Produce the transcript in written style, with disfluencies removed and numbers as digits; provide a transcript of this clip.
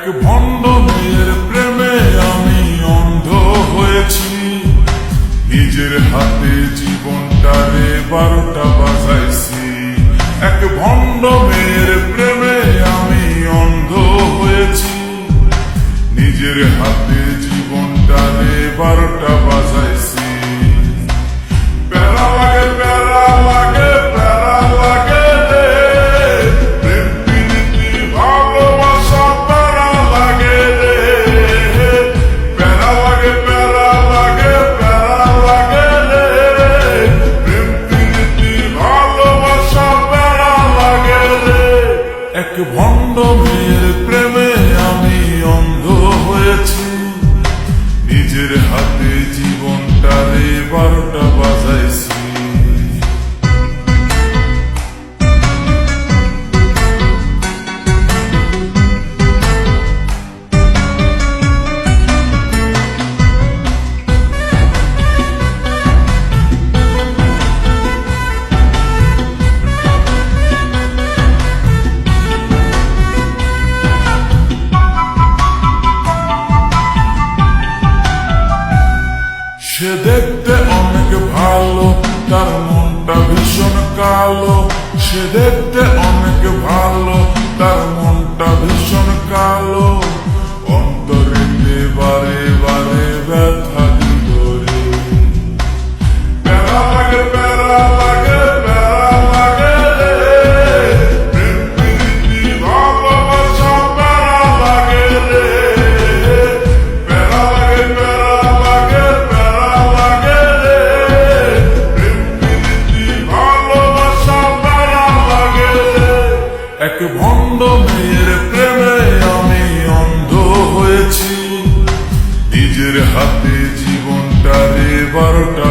এক ভণ্ড মেয়ের প্রেমে আমি অন্ধ হয়েছি, নিজের হাতে জীবনটারে 12টা বাজাইছি। এক ভণ্ড মেয়ের প্রেমে আমি অন্ধ হয়েছি, নিজের হাতে জীবনটারে 12টা বাজাইছি। প্যারা লাগে প্যারা লাগে প্যারা লাগে রে, প্রেম প্রীতি ভালোবাসা প্যারা লাগে রে। প্যারা লাগে প্যারা লাগে প্যারা লাগে রে, প্রেম প্রীতি ভালোবাসা প্যারা লাগে রে। এক ভণ্ড মেয়ের প্রেমে আমি অন্ধ হয়েছি, নিজের হাতে জীবনটারে 12টা বাজাইছি। সে দেখতে অনেক ভালো, তার মনটা ভীষণ কালো। সে দেখতে অনেক ভালো, তার মনটা ভীষণ কালো। অন্তরে বারে বারে ব্যথা দিল রে। প্যারা লাগে প্যারা লাগে প্যারা লাগে রে, প্রেম প্রীতি ভালোবাসা প্যারা লাগে রে। প্যারা লাগে প্যারা লাগে প্যারা লাগে রে, প্রেম প্রীতি ভালোবাসা প্যারা লাগে রে। এক ভণ্ড মেয়ের প্রেমে আমি অন্ধ হয়েছি, নিজের হাতে জীবনটারে 12টা